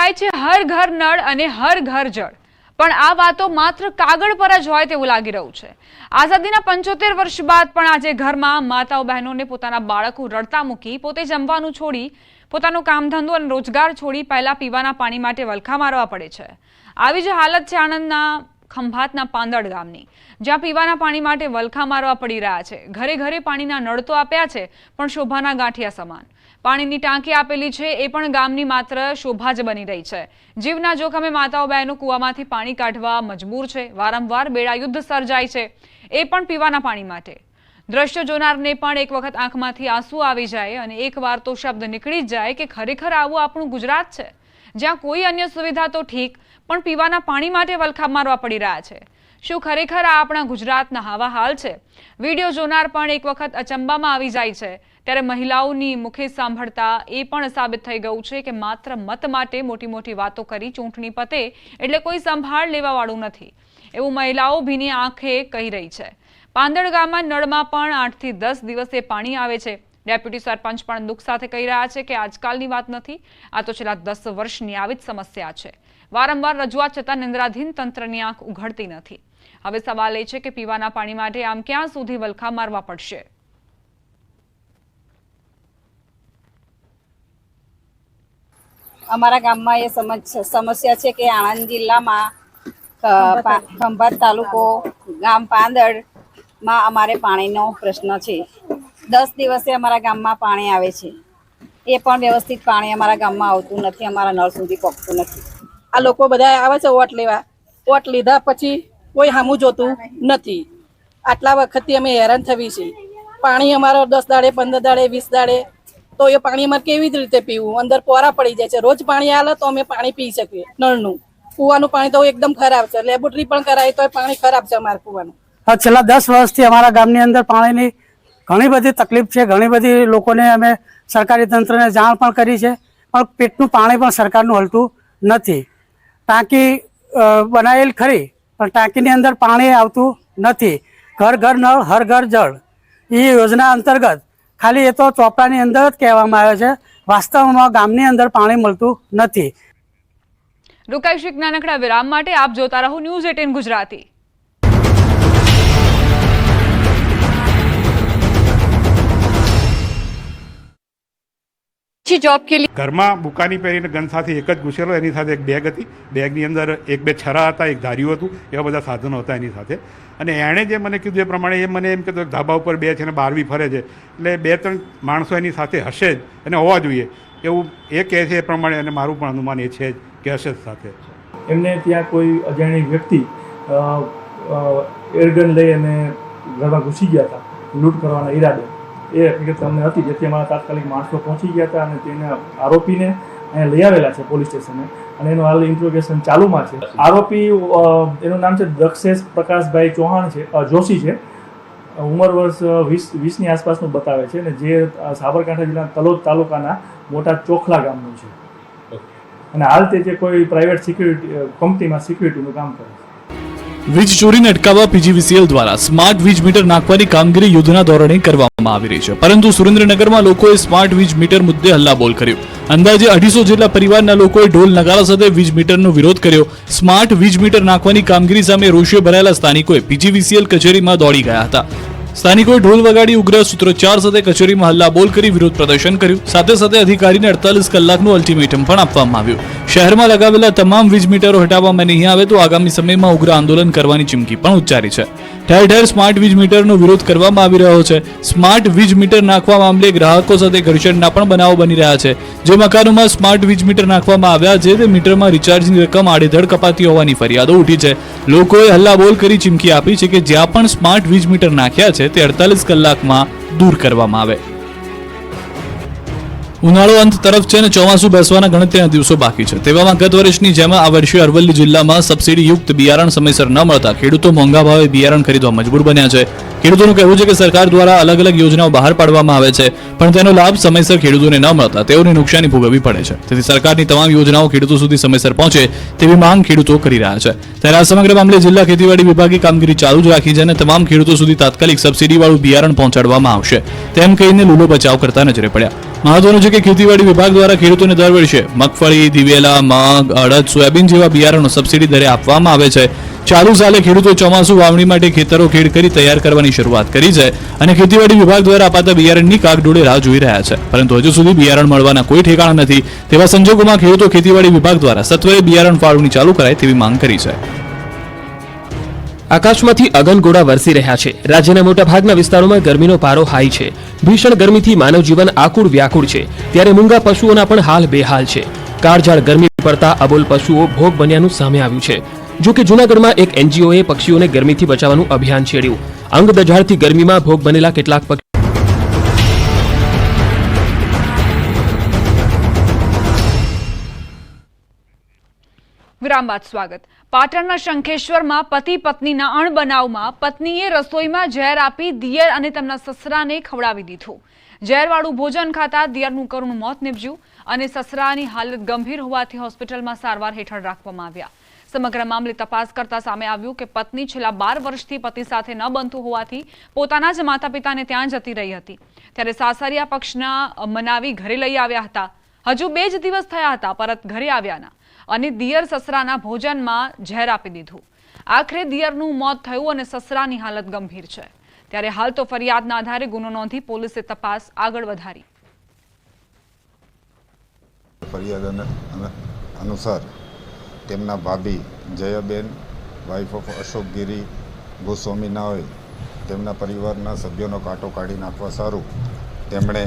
કહેવાય છે હર ઘર નળ અને હર ઘર જળ, પણ આ વાતો માત્ર કાગળ પર જ હોય તેવું લાગી રહ્યું છે। આઝાદીના 75 વર્ષ બાદ પણ આજે ઘરમાં માતાઓ બહેનોને પોતાના બાળકો રડતા મૂકી પોતે જમવાનું છોડી પોતાનો કામ ધંધો અને રોજગાર છોડી પહેલા પીવાના પાણી માટે વલખા મારવા પડે છે। આવી જ હાલત છે આણંદના ખંભાતના પાંદડ ગામની, જ્યાં પીવાના પાણી માટે વલખા મારવા પડી રહ્યા છે। ઘરે ઘરે પાણીના નળ તો આપ્યા છે, પણ શોભાના ગાંઠિયા સમાન પાણીની ટાંકી આપેલી છે, એ પણ ગામની માત્ર શોભા જ બની રહી છે। જીવના જોખમે માતાઓ બહેનો કૂવામાંથી પાણી કાઢવા મજબૂર છે। વારંવાર બેડાયુદ્ધ સર્જાય છે, એ પણ પીવાના પાણી માટે। દ્રશ્ય જોનારને પણ એક વખત આંખમાંથી આંસુ આવી જાય અને એકવાર તો શબ્દ નીકળી જ જાય કે ખરેખર આવું આપણું ગુજરાત છે, જ્યાં કોઈ અન્ય સુવિધા તો ઠીક, પણ પીવાના પાણી માટે વલખા મારવા પડી રહ્યા છે। શું ખરેખર આ આપણા ગુજરાતના આવા હાલ છે? વિડીયો જોનાર પણ એક વખત અચંબામાં આવી જાય છે। ત્યારે મહિલાઓની મુખે સાંભળતા એ પણ સાબિત થઈ ગયું છે કે માત્ર મત માટે મોટી મોટી વાતો કરી ચૂંટણી પતે એટલે કોઈ સંભાળ લેવા વાળું નથી, એવું મહિલાઓ ભીની આંખે કહી રહી છે। પાંદડ ગામમાં નળમાં પણ 8 થી 10 દિવસે પાણી આવે છે। ડેપ્યુટી સરપંચ પણ દુઃખ સાથે કહી રહ્યા છે કે આજકાલની વાત નથી, આ તો છેલ્લા 10 વર્ષની આવી જ સમસ્યા છે। વારંવાર રજૂઆત છતાં નિંદ્રાધીન તંત્રની આંખ ઉઘડતી નથી। હવે સવાલ એ છે કે પીવાના પાણી માટે આમ ક્યાં સુધી વલખા મારવા પડશે? અમારા ગામમાં એ સમસ્યા છે કે આણંદ જિલ્લામાં ખંભાત તાલુકો ગામ પાંદડમાં અમારે પાણીનો પ્રશ્ન છે। 10 દિવસે અમારા ગામમાં પાણી આવે છે, એ પણ વ્યવસ્થિત પાણી અમારા ગામમાં આવતું નથી, અમારા નળ સુધી પહોંચતું નથી। આ લોકો બધા આવે છે વોટ લેવા, વોટ લીધા પછી કોઈ સામું જોતું નથી। આટલા વખતથી અમે હેરાન થવી છે। પાણી અમારો 10 દાડે 15 દાડે 20 દાડે, તો એ પાણી અમારે કેવી રીતે પીવું? અંદર પોરા પડી જાય છે। રોજ પાણી આવે તો અમે પાણી પી શકીએ નળનું। કૂવાનું પાણી તો એકદમ ખરાબ છે, લેબોરેટરી પણ કરાય તો પાણી ખરાબ છે અમારા કૂવાનું। છેલ્લા 10 વર્ષથી અમારા ગામની અંદર પાણીની ઘણી બધી તકલીફ છે। ઘણી બધી લોકોને અમે સરકારી તંત્રને જાણ પણ કરી છે, પણ પેટનું પાણી પણ સરકારનું હલતું નથી। ટાંકી બનાવેલ ખરી, પણ ટાંકીની અંદર પાણી આવતું નથી। ઘર ઘર નળ હર ઘર જળ એ યોજના અંતર્ગત ખાલી એ તો ચોપડાની અંદર જ કહેવામાં આવે છે, વાસ્તવમાં ગામની અંદર પાણી મળતું નથી। રોકાઈશું એક નાનકડા વિરામ માટે। આપ જોતા રહો ન્યૂઝ 18 ગુજરાતી। जॉब के लिए घर में बुकानी पहरीने गन साथ एक ज घुसेलो। एनी साथे एक बेग थी, बेगनी अंदर 1-2 छरा था, एक धारियो हतुं, एवा बधा साधनो हता एनी साथे। अने एणे जे मने कीधुं ए प्रमाणे मने एम कीधुं धाबा उपर 2 छे ने 12वी फरे छे, એટલે 2-3 माणसो एनी साथे हशे ज अने होवा जोईए एवुं ए कहे छे। ए प्रमाणे अने मारुं पण अनुमान ए छे के हशे ज साथे। एमने त्यां कोई अजाणी व्यक्ति एरगन लई अने घरमां घुसी गया था लूंट करवाना ईरादे। એ હકીકત અમને હતી, જેથી અમારા તાત્કાલિક માણસો પહોંચી ગયા હતા અને તેને આરોપીને અહીંયા લઈ આવેલા છે પોલીસ સ્ટેશને, અને એનું હાલ ઇન્ટ્રોગેશન ચાલુમાં છે। આરોપી એનું નામ છે દક્ષેશ પ્રકાશભાઈ ચૌહાણ છે, જોશી છે। ઉંમર વર્ષ 20ની આસપાસનું બતાવે છે, અને જે સાબરકાંઠા જિલ્લાના તલોદ તાલુકાના મોટા ચોખલા ગામનું છે, અને હાલ તે જે કોઈ પ્રાઇવેટ સિક્યુરિટી કંપનીમાં સિક્યુરિટીનું કામ કરે છે। વીજ ચોરીને અટકાવવા પીજીવીસીએલ દ્વારા સ્માર્ટ વીજ મીટર નાખવાની કામગીરી યુદ્ધના ધોરણે કરવામાં આવી રહી છે, પરંતુ સુરેન્દ્રનગરમાં લોકોએ સ્માર્ટ વીજ મીટર મુદ્દે હલ્લાબોલ કર્યો। અંદાજે 250 જેટલા પરિવારના લોકોએ ઢોલ નગારા સાથે વીજ મીટરનો વિરોધ કર્યો। સ્માર્ટ વીજ મીટર નાખવાની કામગીરી સામે રોષે ભરાયેલા સ્થાનિકોએ પીજીવીસીએલ કચેરીમાં દોડી ગયા હતા। સ્થાનિકોએ ઢોલ વગાડી ઉગ્ર સૂત્રોચ્ચાર સાથે કચેરીમાં હલ્લાબોલ કરી વિરોધ પ્રદર્શન કર્યું। સાથે સાથે અધિકારીને 48 કલાકનું અલ્ટિમેટમ પણ આપવામાં આવ્યું। શહેરમાં લગાવેલા તમામ વીજ મીટરો હટાવવામાં નહીં આવે તો આગામી સમયમાં ઉગ્ર આંદોલન કરવાની ચીમકી પણ ઉચ્ચારી છે। ઠેર ઠેર સ્માર્ટ વીજ મીટરનો વિરોધ કરવામાં આવી રહ્યો છે। સ્માર્ટ વીજ મીટર નાખવા મામલે ગ્રાહકો સાથે ઘર્ષણના પણ બનાવો બની રહ્યા છે। જે મકાનોમાં સ્માર્ટ વીજ મીટર નાખવામાં આવ્યા છે તે મીટરમાં રિચાર્જની રકમ આડેધડ કપાતી હોવાની ફરિયાદો ઉઠી છે। લોકોએ હલ્લાબોલ કરી ચીમકી આપી છે કે જ્યાં પણ સ્માર્ટ વીજ મીટર નાખ્યા છે તે 48 કલાકમાં દૂર કરવામાં આવે। ઉનાળો અંત તરફ છે અને ચોમાસું બેસવાના ગણતરીના દિવસો બાકી છે। તેવામાં ગત વર્ષની જેમ આ વર્ષે અરવલ્લી જિલ્લામાં સબસિડીયુક્ત બિયારણ સમયસર ન મળતા ખેડૂતો મોંઘા ભાવે બિયારણ ખરીદવા મજબૂર બન્યા છે। ખેડૂતોનું કહેવું છે કે સરકાર દ્વારા અલગ અલગ યોજનાઓ બહાર પાડવામાં આવે છે, પણ તેનો લાભ સમયસર ખેડૂતોને ન મળતા તેઓને નુકસાની ભોગવવી પડે છે. તેથી સરકારની તમામ યોજનાઓ ખેડૂતો સુધી સમયસર પહોંચે તેવી માંગ ખેડૂતો કરી રહ્યા છે. ત્યારે આ સમગ્ર મામલે જિલ્લા ખેતીવાડી વિભાગે કામગીરી ચાલુ જ રાખી છે અને તમામ ખેડૂતો સુધી તાત્કાલિક સબસિડીવાળું બિયારણ પહોંચાડવામાં આવશે તેમ કહીને લૂલો બચાવ કરતા નજરે પડ્યા. મહત્વનું છે કે ખેતીવાડી વિભાગ દ્વારા ખેડૂતોને દર વર્ષે મગફળી, દિવેલા, મગ, અડદ, સોયાબીન જેવા બિયારણો સબસિડી દરે આપવામાં આવે છે. ચાલુ સાલે ખેડૂતો ચોમાસુ વાવણી માટે ખેતરો ખેડ કરી તૈયાર કરવાની શરૂઆત કરી છે અને ખેતીવાડી વિભાગ દ્વારા અપાતા બિયારણની કાગડોળે રાહ જોઈ રહ્યા છે, પરંતુ હજુ સુધી બિયારણ મળવાના કોઈ ઠેકાણા નથી. તેવા સંજોગોમાં ખેડૂતો ખેતીવાડી વિભાગ દ્વારા સત્વરે બિયારણ ફાળવણી ચાલુ કરાય તેવી માંગ કરી છે. આકાશમાંથી અગનગોળા વરસી રહ્યા છે. રાજ્યના મોટાભાગના વિસ્તારોમાં ગરમીનો પારો હાઈ છે. ભીષણ ગરમીથી માનવ જીવન આકુળ વ્યાકુળ છે, ત્યારે મૂંગા પશુઓના પણ હાલ બેહાલ છે. કાળઝાળ ગરમી પડતા અબોલ પશુઓ ભોગ બન્યાનું સામે આવ્યું છે. જો કે જૂનાગઢમાં એક એનજીઓએ પક્ષીઓને ગરમીથી બચાવવાનું અભિયાન છેડ્યું. અંગ દઝાડથી ગરમીમાં ભોગ બનેલા કેટલાક વિરામ બાદ સ્વાગત. પાટણના શંખેશ્વરમાં પતિ પત્નીના અણબનાવમાં પત્નીએ રસોઈમાં ઝેર આપી દિયર અને તેમના સસરાને ખવડાવી દીધું. ઝેરવાળું ભોજન ખાતા દિયરનું કરુણ મોત નીપજ્યું અને સસરાની હાલત ગંભીર હોવાથી હોસ્પિટલમાં સારવાર હેઠળ રાખવામાં આવ્યા. સમગ્ર મામલે તપાસ કરતા સામે આવ્યું કે પત્ની છેલ્લા 12 વર્ષથી પતિ સાથે ન બનતું હોવાથી પોતાના જ માતા પિતાને ત્યાં જતી રહી હતી. ત્યારે સાસરિયા પક્ષના મનાવી ઘરે લઈ આવ્યા હતા. હજુ 2 જ દિવસ થયા હતા પરત ઘરે આવ્યાના અને દિયર સસરાના ભોજનમાં ઝેર આપી દીધું. આખરે દિયરનું મોત થયું અને સસરાની હાલત ગંભીર છે. ત્યારે હાલ તો ફરિયાદના આધારે ગુનો નોંધી પોલીસે તપાસ આગળ વધારી. ફરિયાદ અનુસાર તેમના ભાભી જયાબેન વાઇફ ઓફ અશોકગીરી ગોસ્વામી ના હોય તેમના પરિવારના સભ્યોનો કાંટો કાઢી નાખવા સારું તેમણે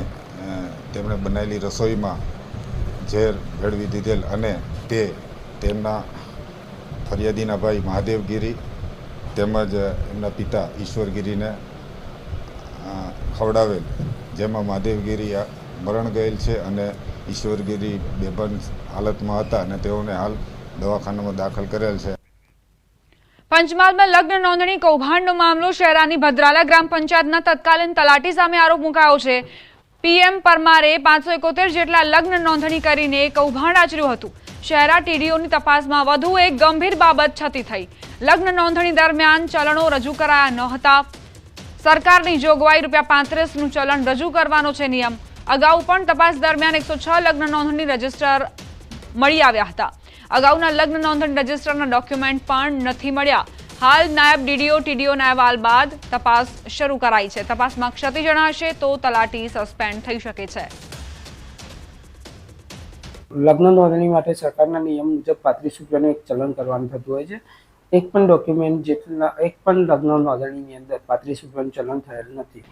બનાવેલી રસોઈમાં ઝેર ભેળવી દીધેલ અને તે તેમના ફરિયાદીના ભાઈ મહાદેવગીરી તેમજ એમના પિતા ઈશ્વરગીરીને ખવડાવેલ, જેમાં મહાદેવગીરી મરણ ગયેલ છે અને ઈશ્વરગીરી બેભાન હાલતમાં હતા અને તેઓને હાલ દવાખાનામાં દાખલ કરેલ છે. પંચમહાલમાં લગ્ન નોંધણી કૌભાંડનો મામલો. શહેરાની ભદ્રાલા ગ્રામ પંચાયતના તત્કાલીન તલાટી સામે આરોપ મુકાયો છે. પીએમ પરમારે 571 જેટલા લગ્ન નોંધણી કરીને કૌભાંડ આચર્યું હતું. શહેરા ટીડીઓની તપાસમાં વધુ એક ગંભીર બાબત છતી થઈ. લગ્ન નોંધણી દરમિયાન ચલણો રજૂ કરાયા ન હતા. સરકારની જોગવાઈ ₹35નું ચલણ રજૂ કરવાનો છે નિયમ. અગાઉ પણ તપાસ દરમિયાન 106 લગ્ન નોંધણી રજિસ્ટર મળી આવ્યા હતા. અગાઉના લગ્ન નોંધણી રજિસ્ટરના ડોક્યુમેન્ટ પણ નથી મળ્યા. હાલ નાયબ ડીડીઓ ટીડીઓના અહેવાલ બાદ તપાસ શરૂ કરાઈ છે. તપાસમાં ક્ષતિ જણાશે તો તલાટી સસ્પેન્ડ થઈ શકે છે. લગ્ન નોંધણી માટે સરકારના નિયમ મુજબ ₹35નું એક ચલણ કરવાનું થતું હોય છે. એક પણ ડોક્યુમેન્ટ એક પણ લગ્ન નોંધણીની અંદર ₹35નું ચલણ થયેલ નથી.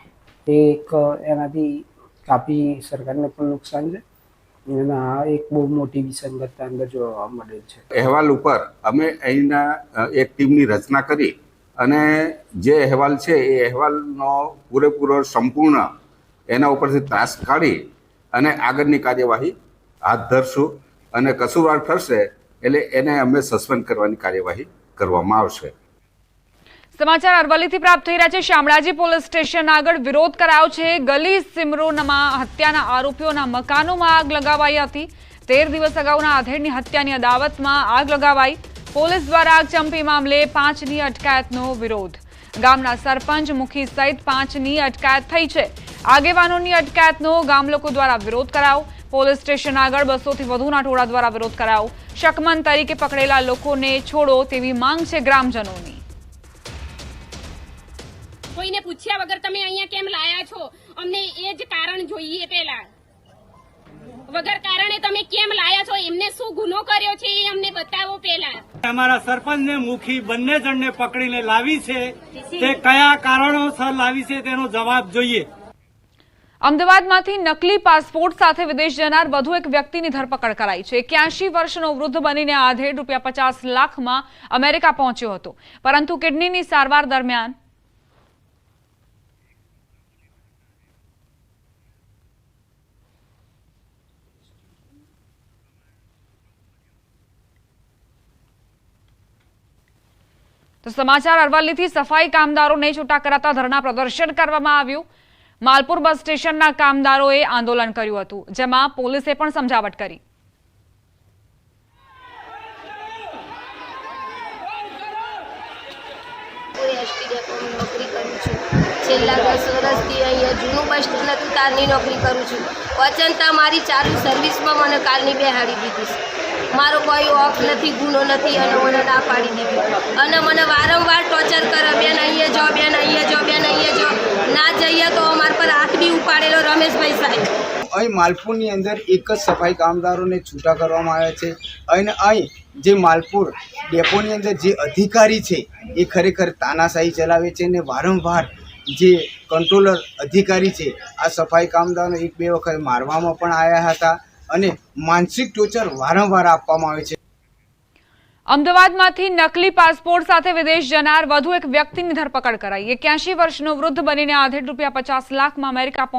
એનાથી કાફી સરકારને પણ નુકસાન છે અને આ એક બહુ મોટી વિસંગતતા અંદર જોવા મળેલ છે. અહેવાલ ઉપર અમે અહીંના એક ટીમની રચના કરી અને જે અહેવાલ છે એ અહેવાલનો પૂરેપૂરો સંપૂર્ણ એના ઉપરથી ત્રાસ કાઢી અને આગળની કાર્યવાહી હાથ ધરશું અને કસૂરવાર ઠરશે એટલે એને અમે સસ્પેન્ડ કરવાની કાર્યવાહી કરવામાં આવશે. સમાચાર અરવલ્લીથી પ્રાપ્ત થઈ રહ્યા છે. શામળાજી પોલીસ સ્ટેશન આગળ વિરોધ કરાયો છે. ગલી સિમરોનમાં હત્યાના આરોપીઓના મકાનોમાં આગ લગાવાઈ હતી. 13 દિવસ અગાઉના આધેડની હત્યાની અદાવતમાં આગ લગાવાઈ. પોલીસ દ્વારા આગચંપી મામલે 5ની અટકાયતનો વિરોધ. ગામના સરપંચ મુખી સહિત 5ની અટકાયત થઈ છે. આગેવાનોની અટકાયતનો ગામ લોકો દ્વારા વિરોધ કરાયો. પોલીસ સ્ટેશન આગળ 200થી વધુના ટોળા દ્વારા વિરોધ કરાયો. શકમન તરીકે પકડેલા લોકોને છોડો તેવી માંગ છે ગ્રામજનોની. કોઈને પૂછ્યા વગર તમે અહીંયા કેમ લાયા છો? અમને એ જ કારણ જોઈએ. પહેલા વગર કારણે તમે કેમ લાયા છો? એમને શું ગુનો કર્યો છે એ અમને બતાવો. પહેલા અમારા સરપંચ ને મુખી બંને જણને પકડીને લાવી છે, તે કયા કારણોસર લાવી છે તેનો જવાબ જોઈએ. અમદાવાદમાંથી નકલી પાસપોર્ટ સાથે વિદેશ જનાર વધુ એક વ્યક્તિની ધરપકડ કરાઈ છે. 81 વર્ષનો વૃદ્ધ બનીને આધેડ ₹50 લાખમાં અમેરિકા પહોંચ્યો હતો, પરંતુ કિડનીની સારવાર દરમિયાન તો તો સમાચાર અરવલ્લીથી સફાઈ કામદારોને છૂટા કરાતા ધરણા પ્રદર્શન કરવામાં આવ્યું. માલપુર બસ સ્ટેશનના કામદારોએ આંદોલન કર્યું હતું, જેમાં પોલીસે પણ સમજાવટ કરી. નોકરી કરું છું. છેલ્લા 10 વર્ષથી અહીંયા જૂનું બસ સ્ટેન્ડ હતું તારની નોકરી કરું છું. અચંતા મારી ચાલુ સર્વિસમાં મને કાલની બેહાડી દીધી છે. મારો કોઈ ઓફ નથી, ગુનો નથી અને મને ના પાડી દીધી અને મને વારંવાર ટોર્ચર કરે. બેન અહીંયા જો, બેન અહીંયા જો, બેન અહીંયા જો. ના જઈએ તો અમારા પર હાથ બી ઉપાડેલો રમેશભાઈ સાહેબ. અહીં માલપુરની અંદર એક જ સફાઈ કામદારોને છૂટા કરવામાં આવ્યા છે અને અહીં જે માલપુર ડેપોની અંદર જે અધિકારી છે એ ખરેખર તાનાશાહી ચલાવે છે અને વારંવાર જે કંટ્રોલર અધિકારી છે આ સફાઈ કામદારોને 1-2 વખત મારવામાં પણ આવ્યા હતા અને માનસિક ટોર્ચર વારંવાર આપવામાં આવે છે. અમદાવાદમાંથી નકલી પાસપોર્ટ સાથે વિદેશ જનાર વધુ એક વ્યક્તિની ધરપકડ કરાઈ. 81 વર્ષનો વૃદ્ધ બનીને આધેડ ₹50 લાખમાં અમેરિકા